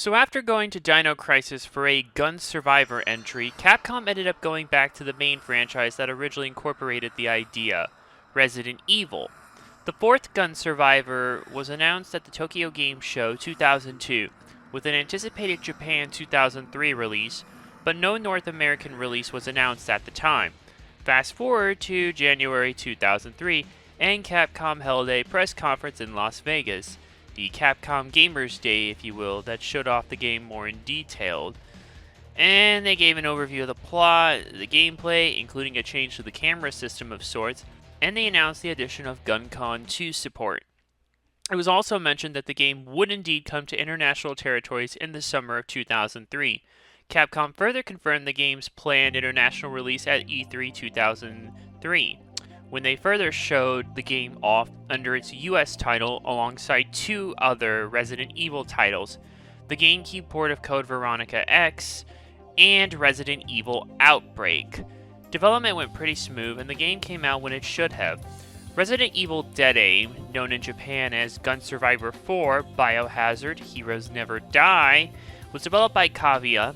So after going to Dino Crisis for a Gun Survivor entry, Capcom ended up going back to the main franchise that originally incorporated the idea, Resident Evil. The fourth Gun Survivor was announced at the Tokyo Game Show 2002, with an anticipated Japan 2003 release, but no North American release was announced at the time. Fast forward to January 2003, and Capcom held a press conference in Las Vegas, the Capcom Gamers Day, if you will, that showed off the game more in detail. And they gave an overview of the plot, the gameplay, including a change to the camera system of sorts, and they announced the addition of GunCon 2 support. It was also mentioned that the game would indeed come to international territories in the summer of 2003. Capcom further confirmed the game's planned international release at E3 2003, when they further showed the game off under its US title alongside two other Resident Evil titles, the GameCube port of Code Veronica X and Resident Evil Outbreak. Development went pretty smooth and the game came out when it should have. Resident Evil Dead Aim, known in Japan as Gun Survivor 4 Biohazard Heroes Never Die, was developed by Kavia,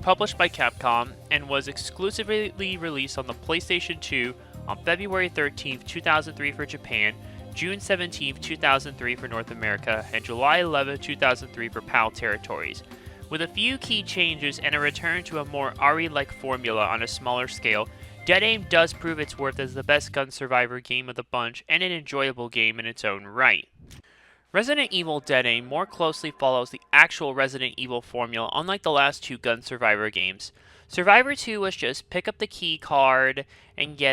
published by Capcom, and was exclusively released on the PlayStation 2 on February 13, 2003 for Japan, June 17, 2003 for North America, and July 11, 2003 for PAL territories. With a few key changes and a return to a more RE-like formula on a smaller scale, Dead Aim does prove its worth as the best Gun Survivor game of the bunch and an enjoyable game in its own right. Resident Evil Dead Aim more closely follows the actual Resident Evil formula, unlike the last two Gun Survivor games. Survivor 2 was just pick up the key card and get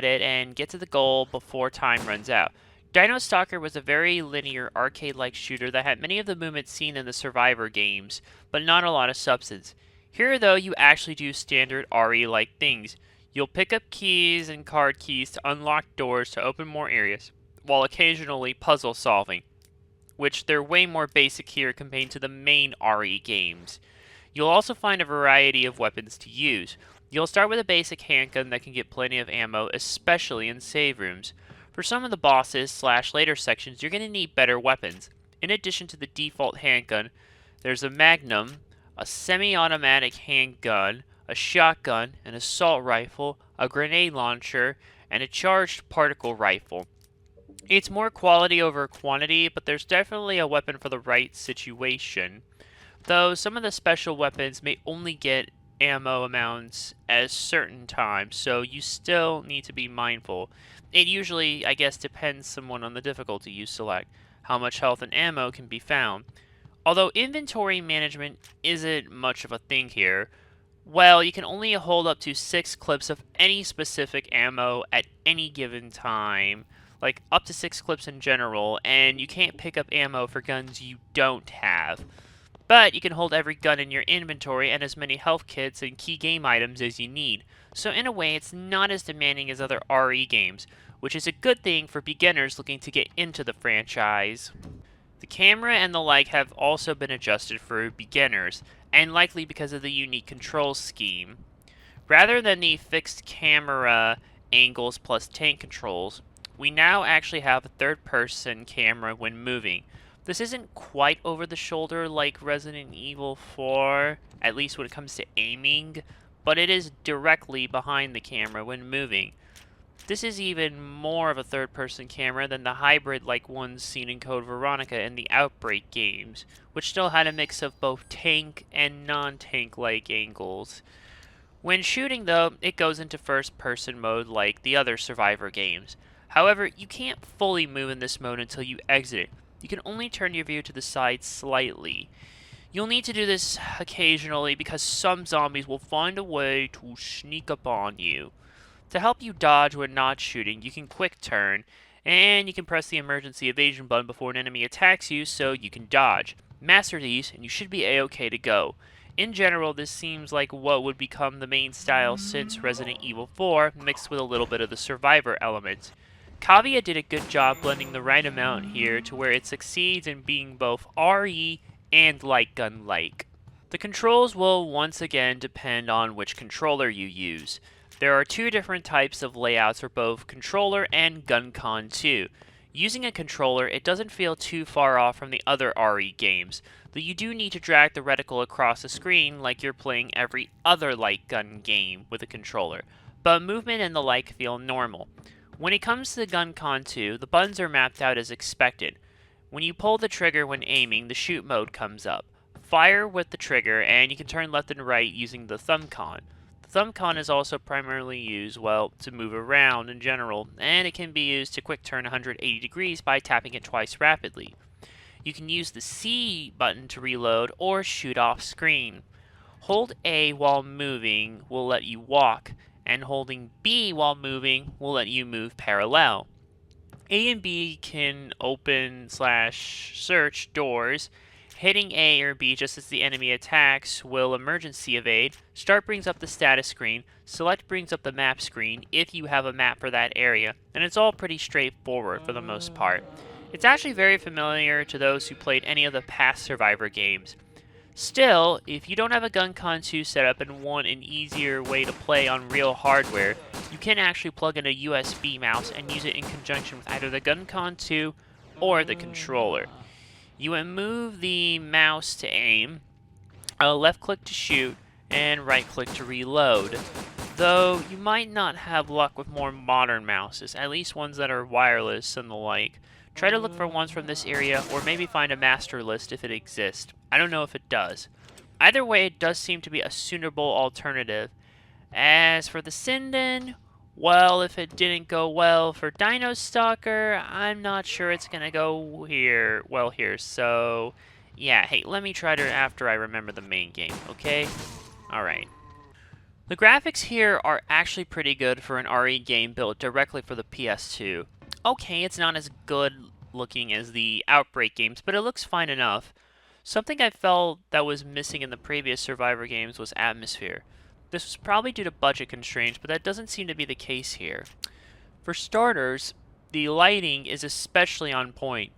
to the goal before time runs out. Dino Stalker was a very linear arcade-like shooter that had many of the movements seen in the Survivor games, but not a lot of substance. Here though, you actually do standard RE-like things. You'll pick up keys and card keys to unlock doors to open more areas, while occasionally puzzle solving, which they're way more basic here compared to the main RE games. You'll also find a variety of weapons to use. You'll start with a basic handgun that can get plenty of ammo, especially in save rooms. For some of the bosses / later sections, you're going to need better weapons. In addition to the default handgun, there's a magnum, a semi-automatic handgun, a shotgun, an assault rifle, a grenade launcher, and a charged particle rifle. It's more quality over quantity, but there's definitely a weapon for the right situation. Though some of the special weapons may only get ammo amounts at certain times, so you still need to be mindful. It usually, I guess, depends somewhat on the difficulty you select, how much health and ammo can be found. Although inventory management isn't much of a thing here, well, you can only hold up to 6 clips of any specific ammo at any given time, like up to 6 clips in general, and you can't pick up ammo for guns you don't have. But you can hold every gun in your inventory and as many health kits and key game items as you need, so in a way it's not as demanding as other RE games, which is a good thing for beginners looking to get into the franchise. The camera and the like have also been adjusted for beginners, and likely because of the unique control scheme. Rather than the fixed camera angles plus tank controls, we now actually have a third-person camera when moving. This isn't quite over the shoulder like Resident Evil 4, at least when it comes to aiming, but it is directly behind the camera when moving. This is even more of a third-person camera than the hybrid-like ones seen in Code Veronica and the Outbreak games, which still had a mix of both tank and non-tank-like angles. When shooting, though, it goes into first-person mode like the other Survivor games. However, you can't fully move in this mode until you exit it. You can only turn your view to the side slightly. You'll need to do this occasionally because some zombies will find a way to sneak up on you. To help you dodge when not shooting, you can quick turn, and you can press the emergency evasion button before an enemy attacks you so you can dodge. Master these, and you should be a-okay to go. In general, this seems like what would become the main style since Resident Evil 4, mixed with a little bit of the Survivor element. Kavia did a good job blending the right amount here to where it succeeds in being both RE and light gun-like. The controls will once again depend on which controller you use. There are two different types of layouts for both controller and GunCon 2. Using a controller, it doesn't feel too far off from the other RE games, though you do need to drag the reticle across the screen like you're playing every other light gun game with a controller, but movement and the like feel normal. When it comes to the GunCon 2, the buttons are mapped out as expected. When you pull the trigger when aiming, the shoot mode comes up. Fire with the trigger, and you can turn left and right using the thumb con. The thumb con is also primarily used, well, to move around in general, and it can be used to quick turn 180 degrees by tapping it twice rapidly. You can use the C button to reload or shoot off screen. Hold A while moving will let you walk, and holding B while moving will let you move parallel. A and B can open/search doors. Hitting A or B just as the enemy attacks will emergency evade. Start brings up the status screen. Select brings up the map screen if you have a map for that area. And it's all pretty straightforward for the most part. It's actually very familiar to those who played any of the past Survivor games. Still, if you don't have a GunCon 2 setup and want an easier way to play on real hardware, you can actually plug in a USB mouse and use it in conjunction with either the GunCon 2 or the controller. You would move the mouse to aim, left click to shoot, and right click to reload. Though you might not have luck with more modern mouses, at least ones that are wireless and the like. Try to look for ones from this area, or maybe find a master list if it exists. I don't know if it does. Either way, it does seem to be a suitable alternative. As for the Sinden, well, if it didn't go well for Dino Stalker, I'm not sure it's gonna go here. So yeah, hey, let me try to after I remember the main game, okay? Alright. The graphics here are actually pretty good for an RE game built directly for the PS2. Okay, it's not as good looking as the Outbreak games, but it looks fine enough. Something I felt that was missing in the previous Survivor games was atmosphere. This was probably due to budget constraints, but that doesn't seem to be the case here. For starters, the lighting is especially on point.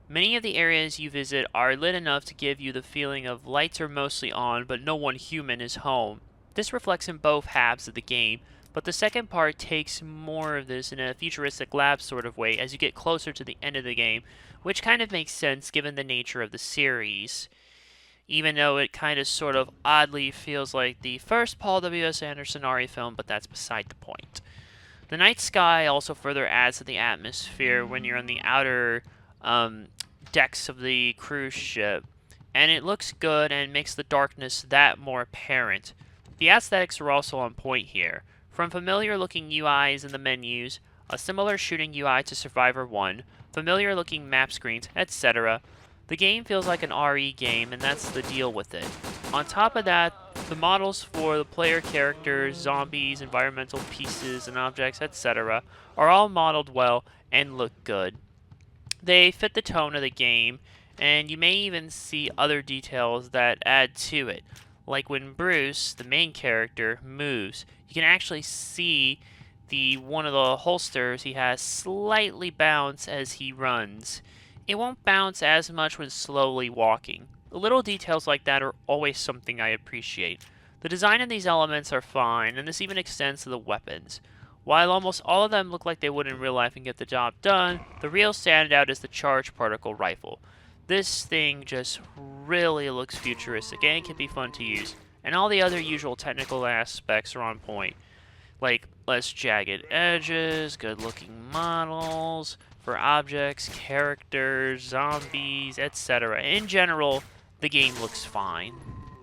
Many of the areas you visit are lit enough to give you the feeling of lights are mostly on, but no one human is home. This reflects in both halves of the game, but the second part takes more of this in a futuristic lab sort of way as you get closer to the end of the game, which kind of makes sense given the nature of the series. Even though it kind of sort of oddly feels like the first Paul W.S. Anderson RE film, but that's beside the point. The night sky also further adds to the atmosphere when you're on the outer decks of the cruise ship, and it looks good and makes the darkness that more apparent. The aesthetics are also on point here. From familiar-looking UIs in the menus, a similar shooting UI to Survivor 1, familiar-looking map screens, etc., the game feels like an RE game, and that's the deal with it. On top of that, the models for the player characters, zombies, environmental pieces, and objects, etc., are all modeled well and look good. They fit the tone of the game, and you may even see other details that add to it. Like when Bruce, the main character, moves, you can actually see one of the holsters he has slightly bounce as he runs. It won't bounce as much when slowly walking. The little details like that are always something I appreciate. The design of these elements are fine, and this even extends to the weapons. While almost all of them look like they would in real life and get the job done, the real standout is the charge particle rifle. This thing just really looks futuristic and can be fun to use, and all the other usual technical aspects are on point, like less jagged edges, good looking models for objects, characters, zombies, etc. In general, the game looks fine.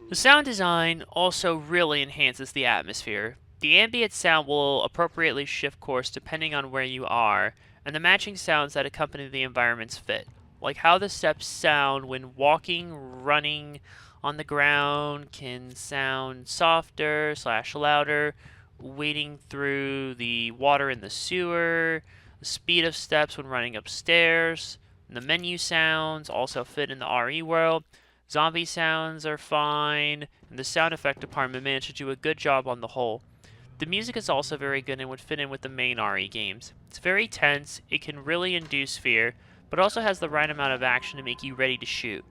The sound design also really enhances the atmosphere. The ambient sound will appropriately shift course depending on where you are, and the matching sounds that accompany the environments fit. Like how the steps sound when walking, running on the ground can sound softer/louder, wading through the water in the sewer, the speed of steps when running upstairs, and the menu sounds also fit in the RE world. Zombie sounds are fine, and the sound effect department managed to do a good job on the whole. The music is also very good and would fit in with the main RE games. It's very tense, it can really induce fear, but also has the right amount of action to make you ready to shoot.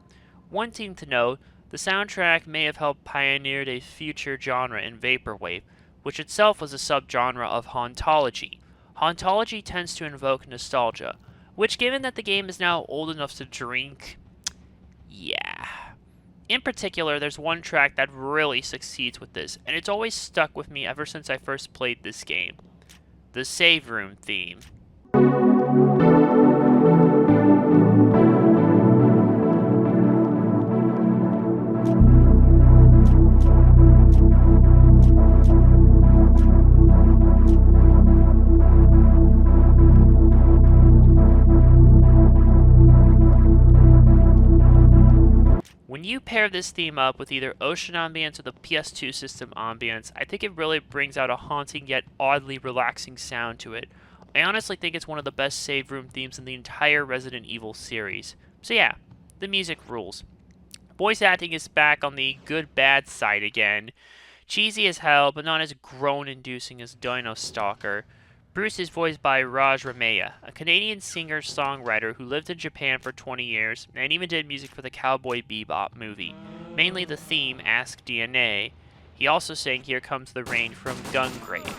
One thing to note, the soundtrack may have helped pioneer a future genre in Vaporwave, which itself was a subgenre of hauntology. Hauntology tends to invoke nostalgia, which given that the game is now old enough to drink, yeah. In particular, there's one track that really succeeds with this, and it's always stuck with me ever since I first played this game. The save room theme. When you pair this theme up with either ocean ambience or the PS2 system ambience, I think it really brings out a haunting yet oddly relaxing sound to it. I honestly think it's one of the best save room themes in the entire Resident Evil series. So yeah, the music rules. Voice acting is back on the good-bad side again. Cheesy as hell, but not as groan-inducing as Dino Stalker. Bruce is voiced by Raj Ramaya, a Canadian singer-songwriter who lived in Japan for 20 years and even did music for the Cowboy Bebop movie, mainly the theme Ask DNA. He also sang Here Comes the Rain from Gungrave.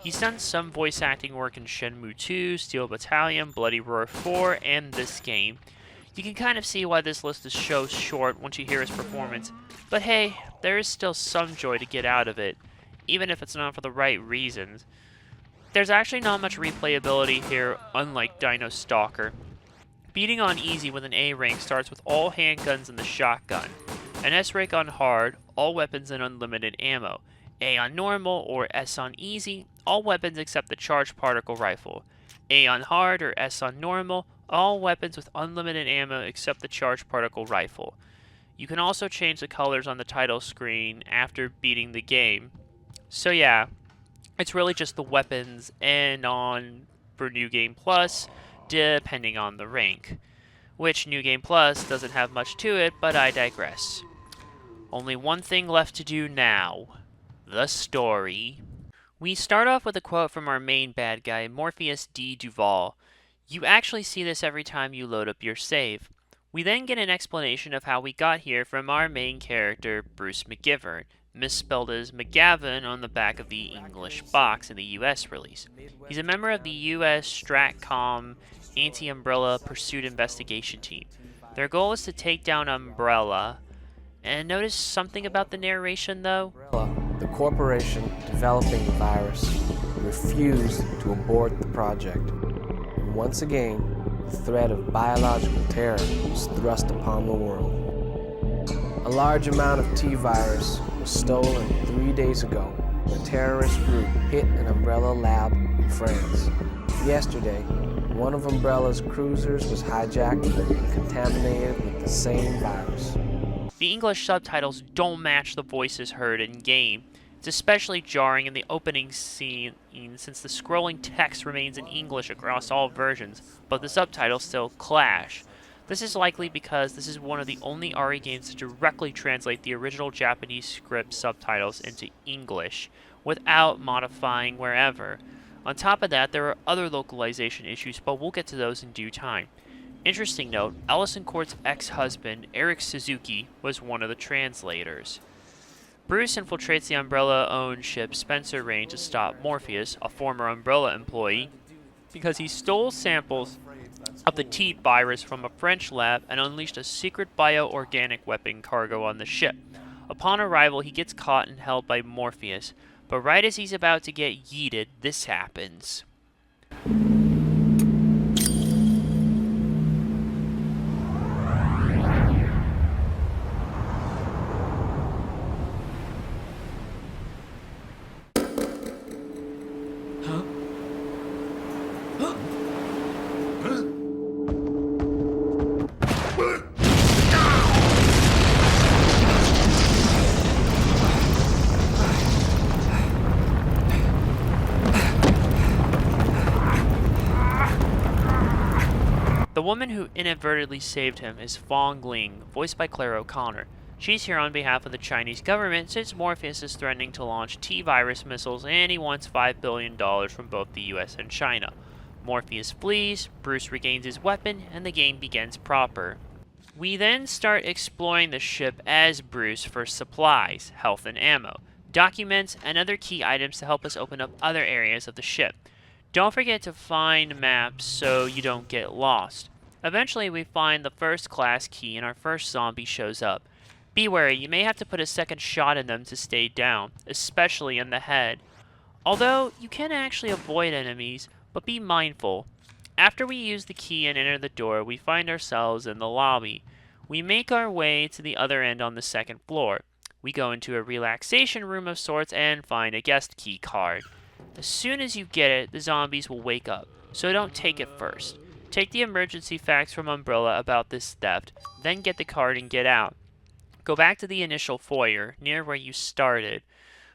He's done some voice acting work in Shenmue 2, Steel Battalion, Bloody Roar 4, and this game. You can kind of see why this list is so short once you hear his performance, but hey, there is still some joy to get out of it, even if it's not for the right reasons. There's actually not much replayability here, unlike Dino Stalker. Beating on easy with an A rank starts with all handguns and the shotgun. An S rank on hard, all weapons and unlimited ammo. A on normal or S on easy, all weapons except the charged particle rifle. A on hard or S on normal, all weapons with unlimited ammo except the charged particle rifle. You can also change the colors on the title screen after beating the game. So yeah, it's really just the weapons and on for New Game Plus, depending on the rank. Which New Game Plus doesn't have much to it, but I digress. Only one thing left to do now. The story. We start off with a quote from our main bad guy, Morpheus D. Duval. You actually see this every time you load up your save. We then get an explanation of how we got here from our main character, Bruce McGivern, misspelled as McGavin on the back of the English box in the US release. He's a member of the US Stratcom Anti-Umbrella Pursuit Investigation Team. Their goal is to take down Umbrella. And notice something about the narration, though? Umbrella, the corporation developing the virus, refused to abort the project. And once again, the threat of biological terror was thrust upon the world. A large amount of T-virus was stolen 3 days ago when a terrorist group hit an Umbrella lab in France. Yesterday, one of Umbrella's cruisers was hijacked and contaminated with the same virus. The English subtitles don't match the voices heard in-game. It's especially jarring in the opening scene since the scrolling text remains in English across all versions, but the subtitles still clash. This is likely because this is one of the only RE games to directly translate the original Japanese script subtitles into English, without modifying wherever. On top of that, there are other localization issues, but we'll get to those in due time. Interesting note, Allison Court's ex-husband, Eric Suzuki, was one of the translators. Bruce infiltrates the Umbrella-owned ship Spencer Range to stop Morpheus, a former Umbrella employee, because he stole samples of the T virus from a French lab and unleashed a secret bioorganic weapon cargo on the ship. Upon arrival, he gets caught and held by Morpheus, but right as he's about to get yeeted, this happens. The woman who inadvertently saved him is Fong Ling, voiced by Claire O'Connor. She's here on behalf of the Chinese government since Morpheus is threatening to launch T-virus missiles and he wants $5 billion from both the US and China. Morpheus flees, Bruce regains his weapon, and the game begins proper. We then start exploring the ship as Bruce for supplies, health and ammo, documents, and other key items to help us open up other areas of the ship. Don't forget to find maps so you don't get lost. Eventually we find the first class key and our first zombie shows up. Be wary, you may have to put a second shot in them to stay down, especially in the head. Although, you can actually avoid enemies, but be mindful. After we use the key and enter the door, we find ourselves in the lobby. We make our way to the other end on the second floor. We go into a relaxation room of sorts and find a guest key card. As soon as you get it, the zombies will wake up, so don't take it first. Take the emergency fax from Umbrella about this theft, then get the card and get out. Go back to the initial foyer, near where you started,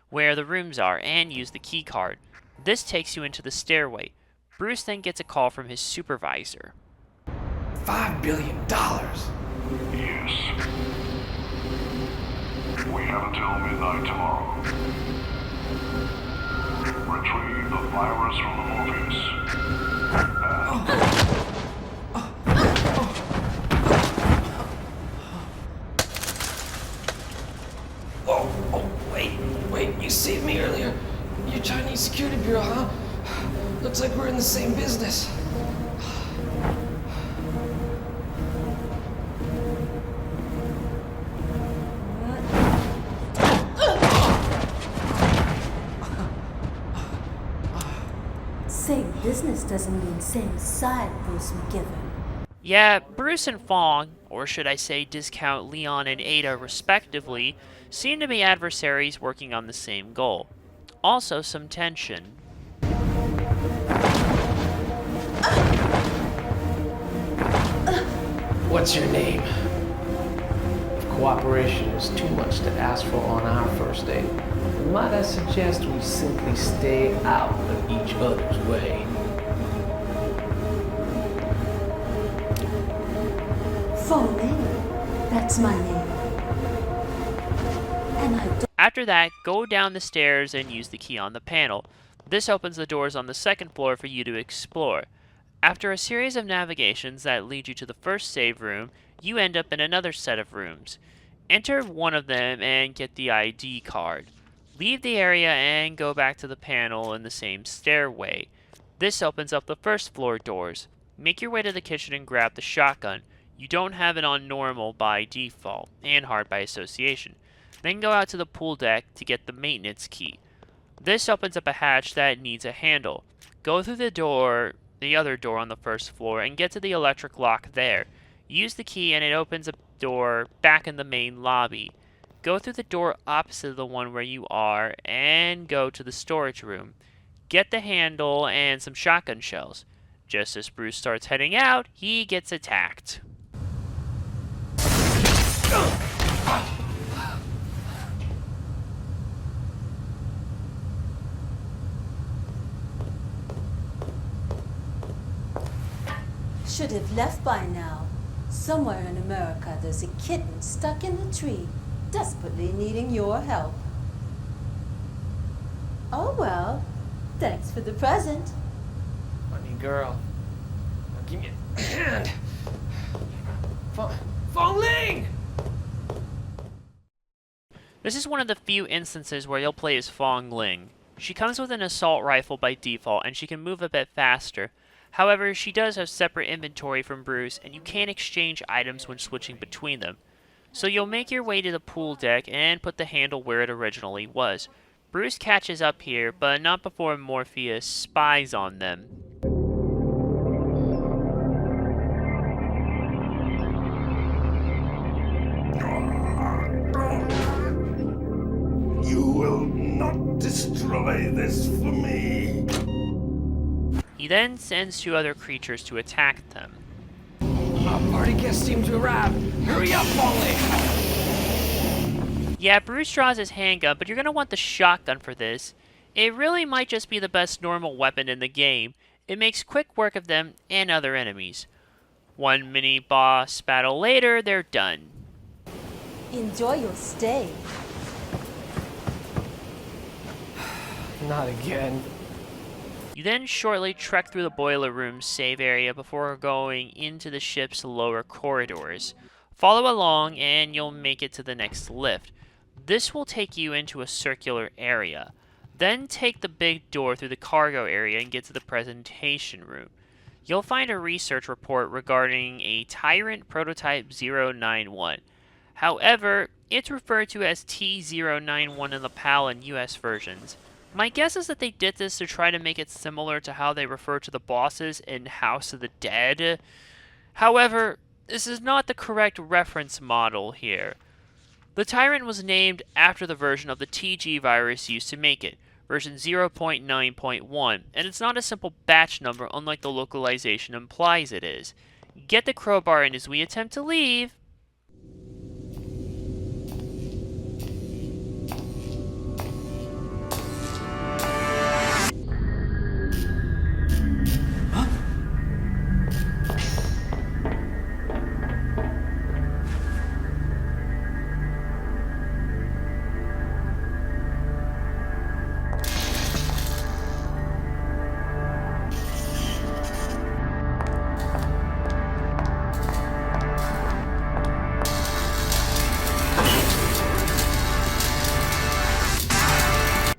where the rooms are, and use the key card. This takes you into the stairway. Bruce then gets a call from his supervisor. $5 billion. Yes. We have until midnight tomorrow. Retrieve the virus from the Morpheus. Wait, you saved me earlier. You're Chinese Security Bureau, huh? Looks like we're in the same business. Same business doesn't mean same side, Bruce McGiver. Yeah, Bruce and Fong, or should I say Discount Leon and Ada respectively, seem to be adversaries working on the same goal. Also some tension. What's your name? If cooperation is too much to ask for on our first date, might I suggest we simply stay out of each other's way? Fong Ling, that's my name. And I don't... After that, go down the stairs and use the key on the panel. This opens the doors on the second floor for you to explore. After a series of navigations that lead you to the first save room, you end up in another set of rooms. Enter one of them and get the ID card. Leave the area and go back to the panel in the same stairway. This opens up the first floor doors. Make your way to the kitchen and grab the shotgun. You don't have it on normal by default, and hard by association. Then go out to the pool deck to get the maintenance key. This opens up a hatch that needs a handle. Go through the other door on the first floor, and get to the electric lock there. Use the key and it opens a door back in the main lobby. Go through the door opposite the one where you are, and go to the storage room. Get the handle and some shotgun shells. Just as Bruce starts heading out, he gets attacked. Should have left by now. Somewhere in America, there's a kitten stuck in the tree, desperately needing your help. Oh well, thanks for the present. Funny girl. Now give me a hand. Fong Ling! This is one of the few instances where you'll play as Fong Ling. She comes with an assault rifle by default, and she can move a bit faster. However, she does have separate inventory from Bruce, and you can't exchange items when switching between them. So you'll make your way to the pool deck and put the handle where it originally was. Bruce catches up here, but not before Morpheus spies on them. You will not destroy this for me. He then sends two other creatures to attack them. Our party guests seem to arrive. Hurry up, Fong Ling! Yeah, Bruce draws his handgun, but you're going to want the shotgun for this. It really might just be the best normal weapon in the game. It makes quick work of them and other enemies. One mini-boss battle later, they're done. Enjoy your stay. Not again. You then shortly trek through the boiler room save area before going into the ship's lower corridors. Follow along and you'll make it to the next lift. This will take you into a circular area. Then take the big door through the cargo area and get to the presentation room. You'll find a research report regarding a Tyrant Prototype 091. However, It's referred to as T091 in the PAL and US versions. My guess is that they did this to try to make it similar to how they refer to the bosses in House of the Dead. However, this is not the correct reference model here. The Tyrant was named after the version of the TG virus used to make it, version 0.9.1, and it's not a simple batch number unlike the localization implies it is. Get the crowbar in as we attempt to leave.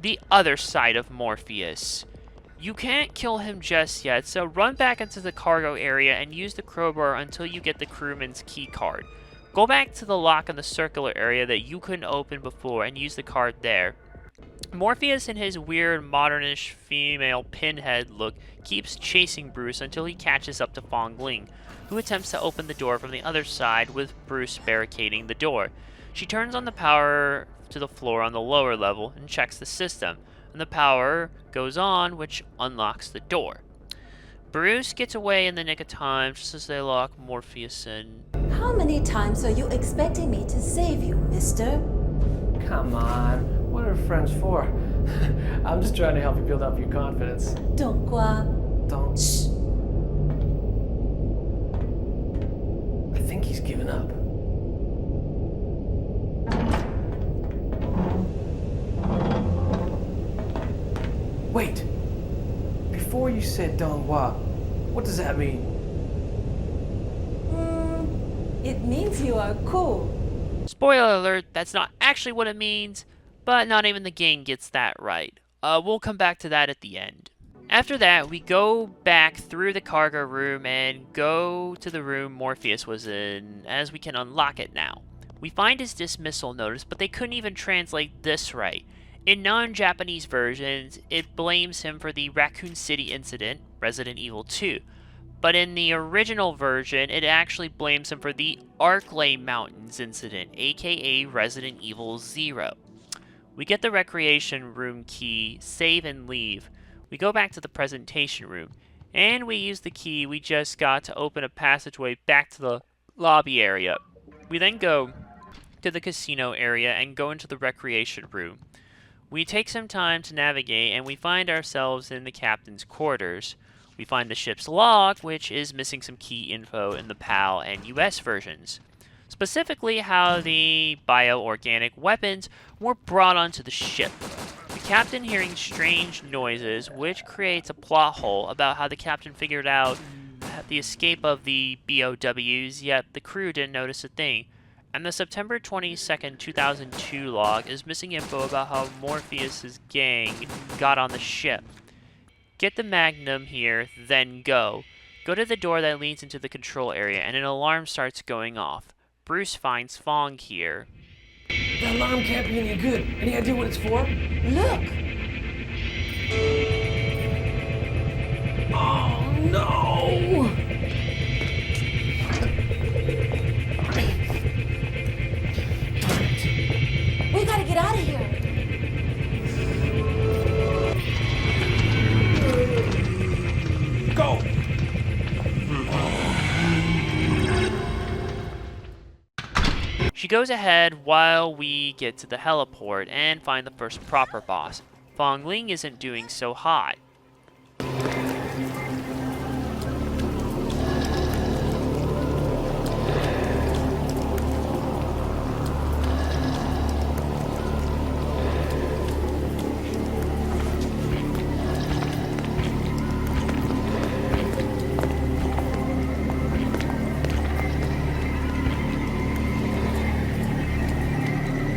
The other side of Morpheus. You can't kill him just yet, so run back into the cargo area and use the crowbar until you get the crewman's key card. Go back to the lock in the circular area that you couldn't open before and use the card there. Morpheus, in his weird modernish female pinhead look, keeps chasing Bruce until he catches up to Fong Ling, who attempts to open the door from the other side with Bruce barricading the door. She turns on the power to the floor on the lower level and checks the system, and the power goes on, which unlocks the door. Bruce gets away in the nick of time just as they lock Morpheus in. How many times are you expecting me to save you, mister? Come on, what are friends for? I'm just trying to help you build up your confidence. Don't go. Don't. Shh. I think he's given up. Wait! Before you said Donghua, what does that mean? It means you are cool. Spoiler alert, that's not actually what it means, but not even the game gets that right. We'll come back to that at the end. After that, we go back through the cargo room and go to the room Morpheus was in, as we can unlock it now. We find his dismissal notice, but they couldn't even translate this right. In non-Japanese versions, it blames him for the Raccoon City incident, Resident Evil 2. But in the original version, it actually blames him for the Arklay Mountains incident, aka Resident Evil 0. We get the recreation room key, save and leave. We go back to the presentation room, and we use the key we just got to open a passageway back to the lobby area. We then go to the casino area and go into the recreation room. We take some time to navigate, and we find ourselves in the captain's quarters. We find the ship's log, which is missing some key info in the PAL and US versions. Specifically, how the bioorganic weapons were brought onto the ship. The captain hearing strange noises, which creates a plot hole about how the captain figured out the escape of the BOWs, yet the crew didn't notice a thing. And the September 22nd, 2002 log is missing info about how Morpheus's gang got on the ship. Get the Magnum here, then go. Go to the door that leads into the control area, and an alarm starts going off. Bruce finds Fong here. The alarm can't be any good. Any idea what it's for? Look! Oh no! We gotta get out of here! Go! She goes ahead while we get to the heliport and find the first proper boss. Fong Ling isn't doing so hot.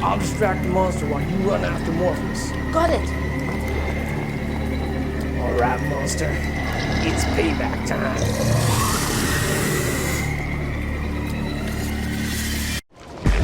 I'll distract the monster while you run after Morpheus. Got it! Alright, monster. It's payback time.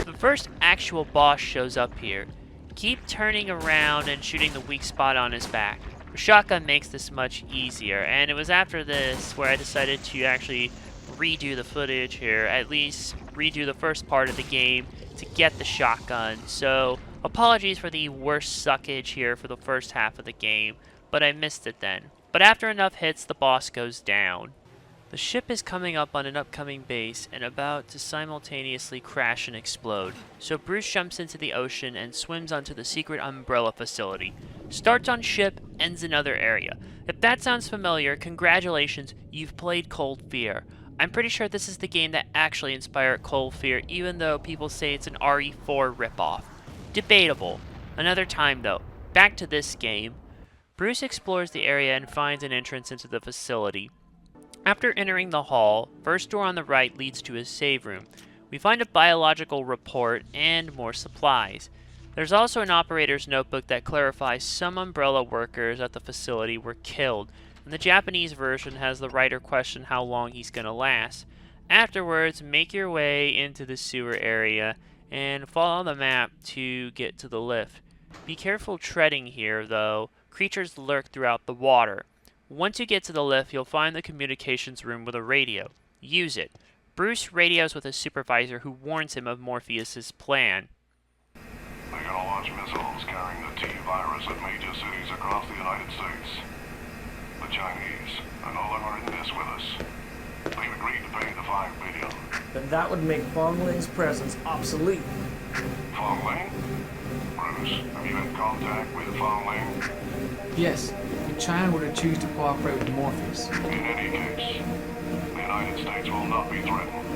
The first actual boss shows up here. Keep turning around and shooting the weak spot on his back. The shotgun makes this much easier, and it was after this where I decided to actually redo the footage here, at least redo the first part of the game to get the shotgun. So apologies for the worst suckage here for the first half of the game, but I missed it then. But after enough hits, the boss goes down. The ship is coming up on an upcoming base and about to simultaneously crash and explode. So Bruce jumps into the ocean and swims onto the secret umbrella facility. Starts on ship, ends in other area. If that sounds familiar, congratulations, you've played Cold Fear. I'm pretty sure this is the game that actually inspired Cold Fear, even though people say it's an RE4 ripoff. Debatable. Another time though. Back to this game. Bruce explores the area and finds an entrance into the facility. After entering the hall, first door on the right leads to a save room. We find a biological report and more supplies. There's also an operator's notebook that clarifies some Umbrella workers at the facility were killed, and the Japanese version has the writer question how long he's gonna last. Afterwards, make your way into the sewer area and follow the map to get to the lift. Be careful treading here, though. Creatures lurk throughout the water. Once you get to the lift, you'll find the communications room with a radio. Use it. Bruce radios with his supervisor who warns him of Morpheus's plan. They're gonna launch missiles carrying the T-virus at major cities across the United States. The Chinese are no longer in this with us. They've agreed to pay the $5 billion. Then that would make Fong Ling's presence obsolete. Fong Ling? Bruce, have you had contact with Fong Ling? Yes, if China were to choose to cooperate with Morpheus. In any case, the United States will not be threatened,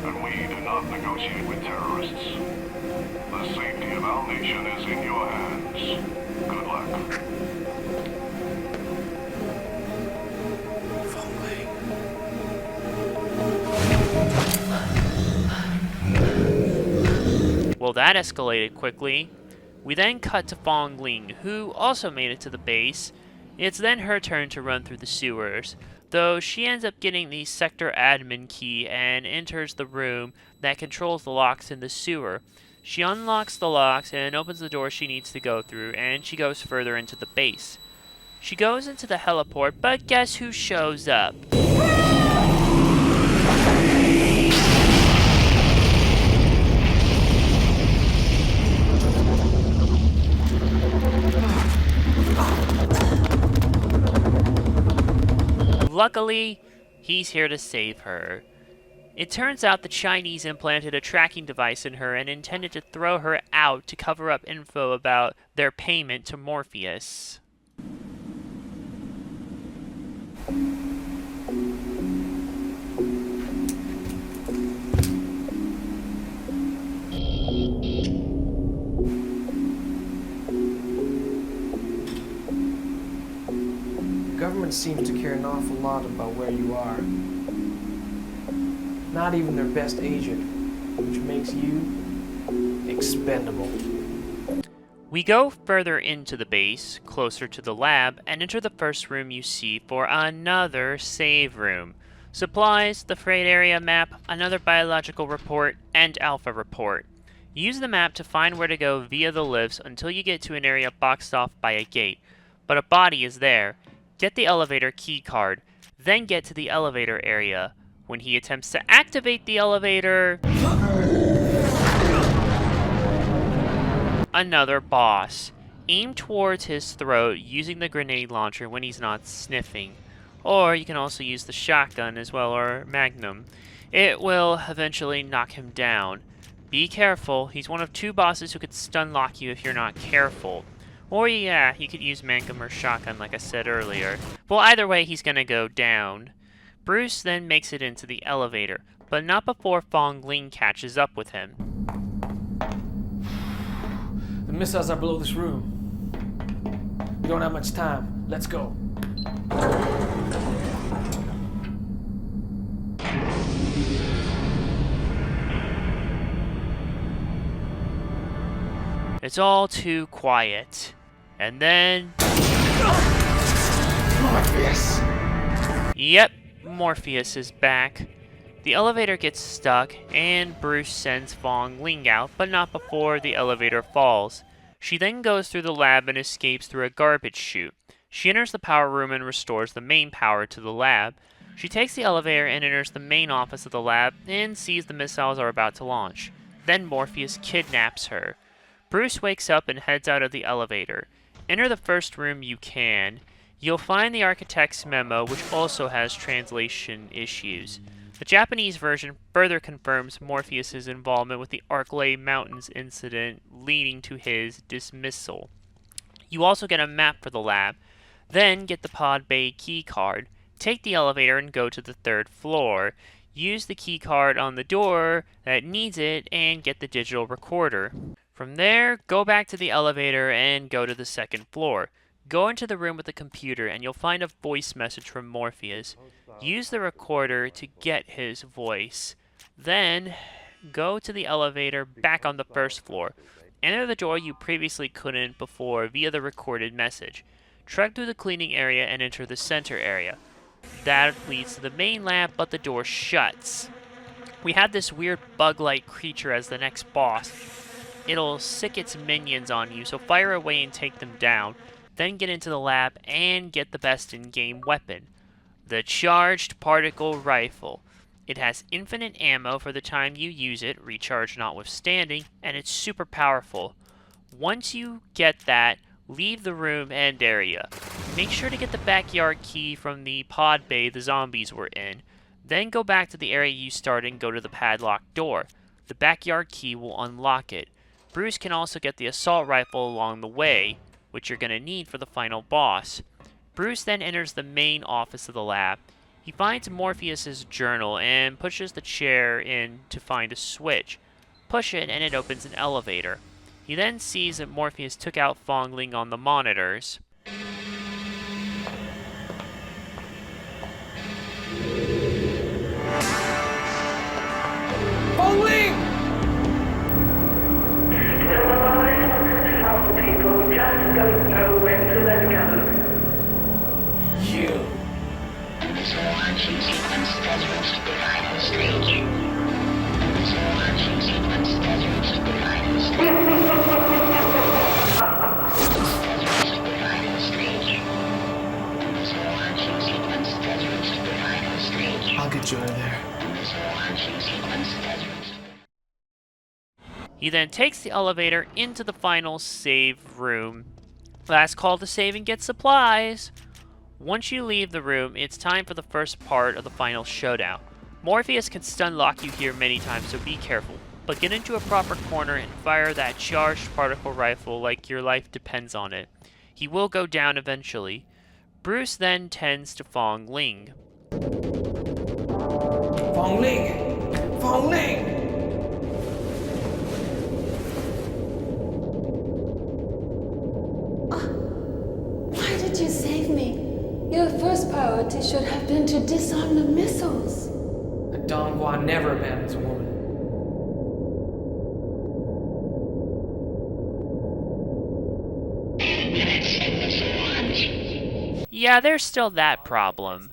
and we do not negotiate with terrorists. The safety of our nation is in your hands. Good luck. Well, that escalated quickly. We then cut to Fong Ling, who also made it to the base. It's then her turn to run through the sewers, though she ends up getting the sector admin key and enters the room that controls the locks in the sewer. She unlocks the locks and opens the door she needs to go through, and she goes further into the base. She goes into the heliport, but guess who shows up? Luckily, he's here to save her. It turns out the Chinese implanted a tracking device in her and intended to throw her out to cover up info about their payment to Morpheus. The government seems to care an awful lot about where you are. Not even their best agent, which makes you expendable. We go further into the base, closer to the lab, and enter the first room you see for another save room. Supplies, the freight area map, another biological report, and alpha report. Use the map to find where to go via the lifts until you get to an area boxed off by a gate. But a body is there. Get the elevator key card, then get to the elevator area. When he attempts to activate the elevator, another boss. Aim towards his throat using the grenade launcher when he's not sniffing. Or you can also use the shotgun as well, or Magnum. It will eventually knock him down. Be careful, he's one of two bosses who could stun lock you if you're not careful. Or yeah, you could use Magnum or shotgun like I said earlier. Well, either way, he's gonna go down. Bruce then makes it into the elevator, but not before Fong Ling catches up with him. The missiles are below this room. We don't have much time. Let's go. It's all too quiet. And then... Morpheus! Yep, Morpheus is back. The elevator gets stuck, and Bruce sends Fong Ling out, but not before the elevator falls. She then goes through the lab and escapes through a garbage chute. She enters the power room and restores the main power to the lab. She takes the elevator and enters the main office of the lab and sees the missiles are about to launch. Then Morpheus kidnaps her. Bruce wakes up and heads out of the elevator. Enter the first room you can. You'll find the architect's memo, which also has translation issues. The Japanese version further confirms Morpheus's involvement with the Arklay Mountains incident, leading to his dismissal. You also get a map for the lab, then get the pod bay key card. Take the elevator and go to the 3rd floor. Use the key card on the door that needs it and get the digital recorder. From there, go back to the elevator and go to the 2nd floor. Go into the room with the computer and you'll find a voice message from Morpheus. Use the recorder to get his voice. Then, go to the elevator back on the 1st floor. Enter the door you previously couldn't before via the recorded message. Trek through the cleaning area and enter the center area. That leads to the main lab, but the door shuts. We have this weird bug-like creature as the next boss. It'll sick its minions on you, so fire away and take them down. Then get into the lab and get the best in-game weapon, the Charged Particle Rifle. It has infinite ammo for the time you use it, recharge notwithstanding, and it's super powerful. Once you get that, leave the room and area. Make sure to get the backyard key from the pod bay the zombies were in. Then go back to the area you started and go to the padlocked door. The backyard key will unlock it. Bruce can also get the assault rifle along the way, which you're going to need for the final boss. Bruce then enters the main office of the lab. He finds Morpheus's journal and pushes the chair in to find a switch. Push it and it opens an elevator. He then sees that Morpheus took out Fong Ling on the monitors. Fong Ling! Still alive? Some people just don't know when to let go. You. This launching sequence does reach the final stage. This launching sequence does reach the final stage. Does reach the final stage. This launching sequence does reach the final stage. I'll get you out of there. This launching sequence does reach. He then takes the elevator into the final save room. Last call to save and get supplies. Once you leave the room, it's time for the first part of the final showdown. Morpheus can stun lock you here many times, so be careful. But get into a proper corner and fire that charged particle rifle like your life depends on it. He will go down eventually. Bruce then tends to Fong Ling. Fong Ling! Fong Ling! Why did you save me? Your first priority should have been to disarm the missiles. A Donghua never abandons a woman. Yeah, there's still that problem.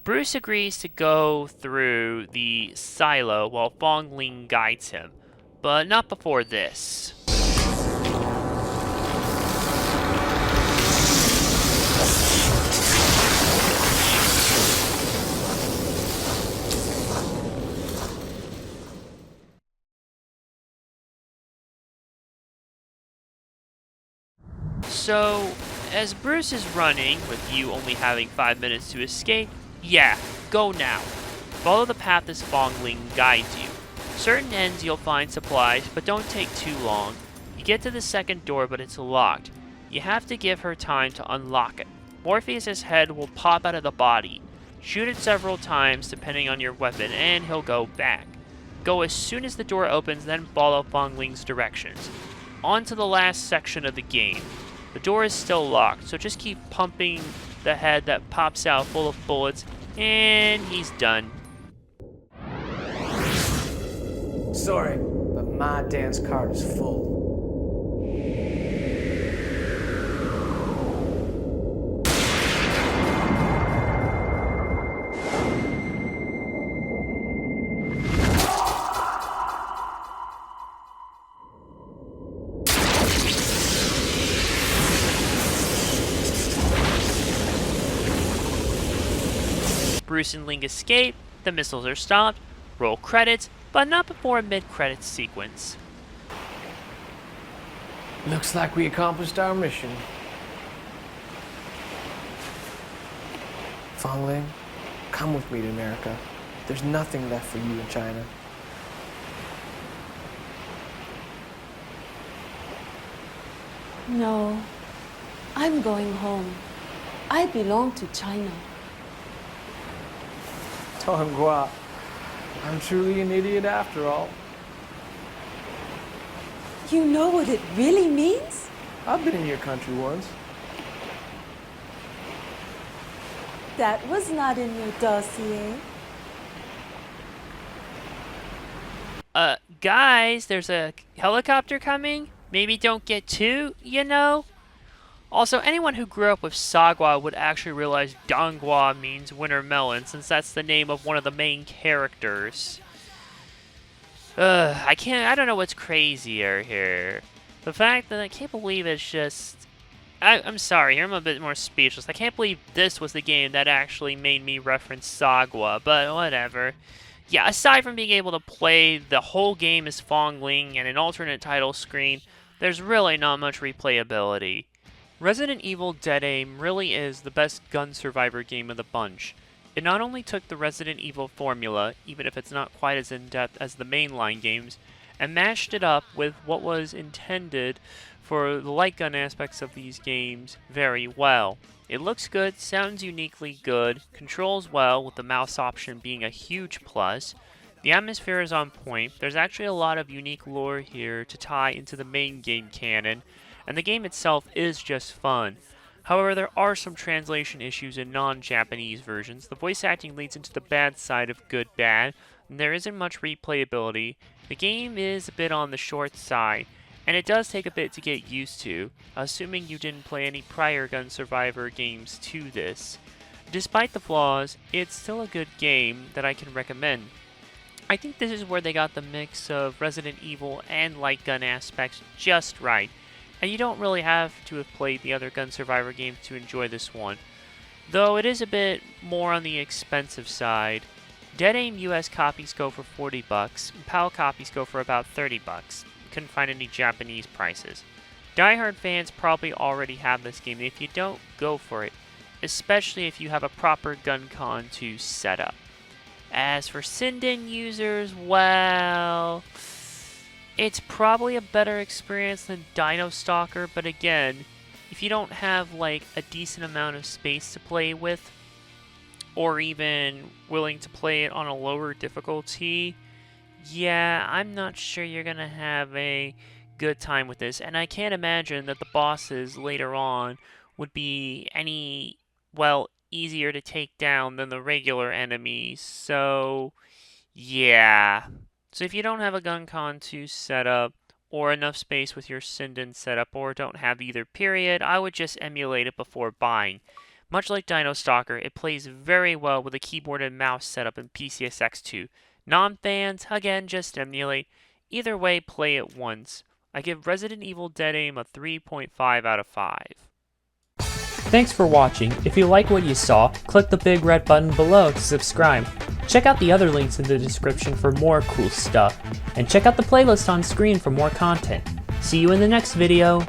Bruce agrees to go through the silo while Fong Ling guides him, but not before this. So, as Bruce is running, with you only having 5 minutes to escape, yeah, go now. Follow the path as Fong Ling guides you. Certain ends you'll find supplies, but don't take too long. You get to the second door, but it's locked. You have to give her time to unlock it. Morpheus' head will pop out of the body. Shoot it several times, depending on your weapon, and he'll go back. Go as soon as the door opens, then follow Fong Ling's directions. On to the last section of the game. The door is still locked, so just keep pumping the head that pops out full of bullets, and he's done. Sorry, but my dance card is full. Bruce and Ling escape, the missiles are stopped, roll credits, but not before a mid-credits sequence. Looks like we accomplished our mission. Fangling, come with me to America. There's nothing left for you in China. No, I'm going home. I belong to China. Tonghua, I'm truly an idiot after all. You know what it really means? I've been in your country once. That was not in your dossier. Guys, there's a helicopter coming? Maybe don't get too, you know? Also, anyone who grew up with Sagwa would actually realize Donghua means winter melon, since that's the name of one of the main characters. I don't know what's crazier here. The fact that I can't believe it's just... I'm sorry, here I'm a bit more speechless. I can't believe this was the game that actually made me reference Sagwa, but whatever. Yeah, aside from being able to play the whole game as Fangling and an alternate title screen, there's really not much replayability. Resident Evil Dead Aim really is the best gun survivor game of the bunch. It not only took the Resident Evil formula, even if it's not quite as in-depth as the mainline games, and mashed it up with what was intended for the light gun aspects of these games very well. It looks good, sounds uniquely good, controls well, with the mouse option being a huge plus. The atmosphere is on point. There's actually a lot of unique lore here to tie into the main game canon, and the game itself is just fun. However, there are some translation issues in non-Japanese versions. The voice acting leads into the bad side of good bad, and there isn't much replayability. The game is a bit on the short side, and it does take a bit to get used to, assuming you didn't play any prior Gun Survivor games to this. Despite the flaws, it's still a good game that I can recommend. I think this is where they got the mix of Resident Evil and light gun aspects just right, and you don't really have to have played the other Gun Survivor games to enjoy this one. Though it is a bit more on the expensive side. Dead Aim US copies go for $40, and PAL copies go for about $30. Couldn't find any Japanese prices. Die Hard fans probably already have this game, and if you don't, go for it, especially if you have a proper GunCon 2 setup. As for Sinden users, well, it's probably a better experience than Dino Stalker, but again, if you don't have like a decent amount of space to play with, or even willing to play it on a lower difficulty, yeah, I'm not sure you're gonna have a good time with this, and I can't imagine that the bosses later on would be any, well, easier to take down than the regular enemies, so yeah. So if you don't have a GunCon 2 setup, or enough space with your Sinden setup, or don't have either period, I would just emulate it before buying. Much like Dino Stalker, it plays very well with a keyboard and mouse setup in PCSX2. Non-fans, again, just emulate. Either way, play it once. I give Resident Evil Dead Aim a 3.5 out of 5. Thanks for watching. If you like what you saw, click the big red button below to subscribe. Check out the other links in the description for more cool stuff, and check out the playlist on screen for more content. See you in the next video.